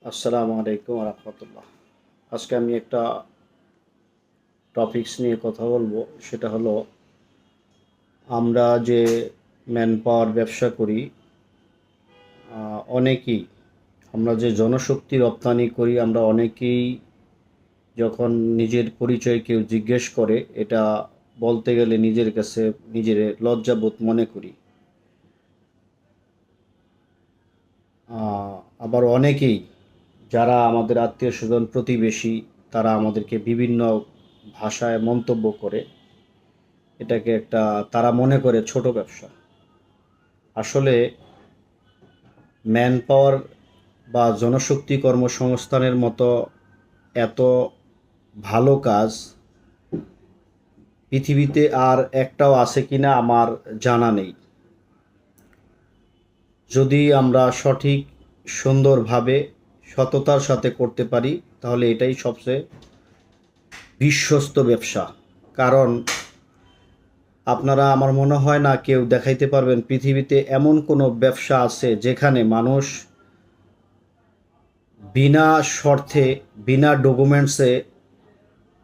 আসসালামু আলাইকুম রহমতুল্লাহ। আজকে আমি একটা টপিকস নিয়ে কথা বলবো। সেটা হলো, আমরা যে ম্যান পাওয়ার ব্যবসা করি, অনেকেই, আমরা যে জনশক্তি রপ্তানি করি, আমরা অনেকেই যখন নিজের পরিচয় কেউ জিজ্ঞেস করে, এটা বলতে গেলে নিজের কাছে নিজের লজ্জাবোধ মনে করি। আবার অনেকেই, যারা আমাদের আত্মীয় স্বজন প্রতিবেশী, তারা আমাদেরকে বিভিন্ন ভাষায় মন্তব্য করে। এটাকে একটা, তারা মনে করে ছোট ব্যবসা। আসলে ম্যান পাওয়ার বা জনশক্তি কর্মসংস্থানের মতো এত ভালো কাজ পৃথিবীতে আর একটাও আছে কিনা আমার জানা নেই। যদি আমরা সঠিক, সুন্দরভাবে, সততার সাথে করতে পারি, তাহলে এটাই সবচেয়ে বিশ্বস্ত ব্যবসা। কারণ আপনারা, আমার মনে হয় না কেউ দেখাইতে পারবেন পৃথিবীতে এমন কোনো ব্যবসা আছে যেখানে মানুষ বিনা শর্তে, বিনা ডকুমেন্টসে,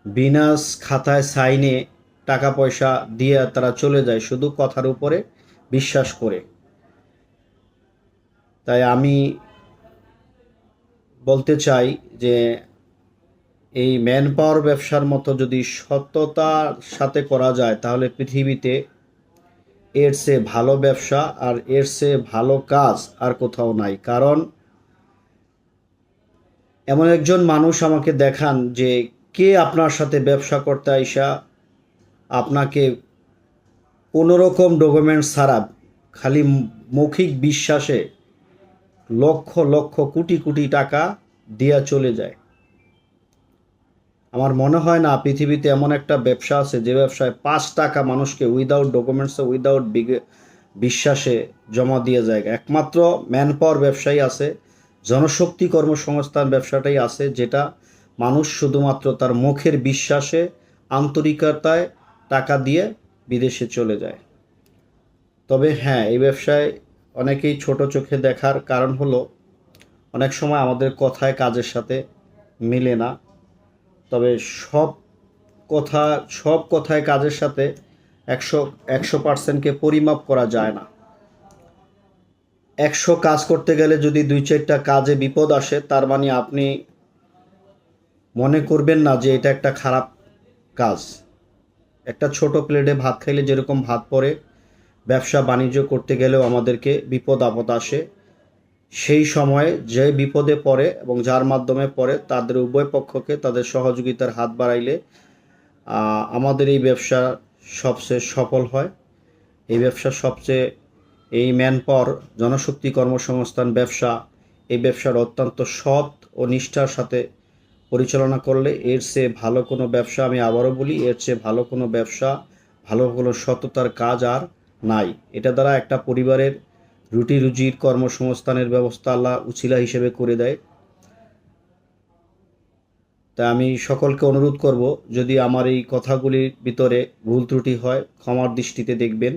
বিনা খাতায় সাইনে টাকা পয়সা দিয়ে তারা চলে যায় শুধু কথার উপরে বিশ্বাস করে। তাই আমি বলতে চাই যে এই ম্যান পাওয়ার ব্যবসার মতো যদি সততার সাথে করা যায়, তাহলে পৃথিবীতে এর চেয়ে ভালো ব্যবসা আর এর চেয়ে ভালো কাজ আর কোথাও নাই। কারণ এমন একজন মানুষ আমাকে দেখান যে কে আপনার সাথে ব্যবসা করতে আইসা আপনাকে কোনো রকম ডকুমেন্টস ছাড়া, খালি মৌখিক বিশ্বাসে লক্ষ লক্ষ কোটি কোটি টাকা দিয়া চলে যায়। আমার মনে হয় না পৃথিবীতে এমন একটা ব্যবসা আছে যে ব্যবসায় 5 টাকা মানুষকে উইদাউট ডকুমেন্টসে, উইদাউট বিশ্বাসে জমা দিয়ে যায়। একমাত্র ম্যান পাওয়ার ব্যবসায়ী আছে, জনশক্তি কর্মসংস্থান ব্যবসাটাই আছে, যেটা মানুষ শুধুমাত্র তার মুখের বিশ্বাসে, আন্তরিকতায় টাকা দিয়ে বিদেশে চলে যায়। তবে হ্যাঁ, এই ব্যবসায় অনেকেই ছোট চোখে দেখার কারণ হলো, অনেক সময় আমাদের কথায় কাজের সাথে মিলে না। তবে সব কথা, সব কথায় কাজের সাথে একশো 100%কে পরিমাপ করা যায় না। 100 কাজ করতে গেলে যদি 2-4টা কাজে বিপদ আসে, তার মানে আপনি মনে করবেন না যে এটা একটা খারাপ কাজ। একটা ছোট প্লেটে ভাত খাইলে যেরকম ভাত পড়ে, ব্যবসা বাণিজ্য করতে গেলেও আমাদেরকে বিপদ আপদ আসে। সেই সময়ে যে বিপদে পড়ে এবং যার মাধ্যমে পড়ে, তাদের উভয় পক্ষকে তাদের সহযোগিতার হাত বাড়াইলে আমাদের এই ব্যবসা সবচেয়ে সফল হয়। এই ব্যবসা সবচেয়ে, এই ম্যান পাওয়ার জনশক্তি কর্মসংস্থান ব্যবসা, এই ব্যবসার অত্যন্ত সৎ ও নিষ্ঠার সাথে পরিচালনা করলে এর চেয়ে ভালো কোনো ব্যবসা, আমি আবারও বলি, এর চেয়ে ভালো কোনো ব্যবসা, ভালো কোনো সততার কাজ আর নাই। এটা দ্বারা একটা পরিবারের রুটি রুজির কর্মসংস্থানের ব্যবস্থা আল্লাহ উছিলা হিসেবে করে দেয়। তা আমি সকলকে অনুরোধ করব, যদি আমার এই কথাগুলির ভিতরে ভুল ত্রুটি হয়, ক্ষমার দৃষ্টিতে দেখবেন।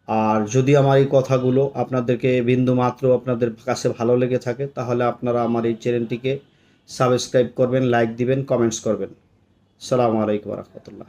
আর যদি আমার এই কথাগুলো আপনাদেরকে বিন্দুমাত্র আপনাদের কাছে ভালো লেগে থাকে, তাহলে আপনারা আমার এই চ্যানেলটিকে সাবস্ক্রাইব করবেন, লাইক দিবেন, কমেন্টস করবেন। আসসালামু আলাইকুম রহমতুল্লাহ।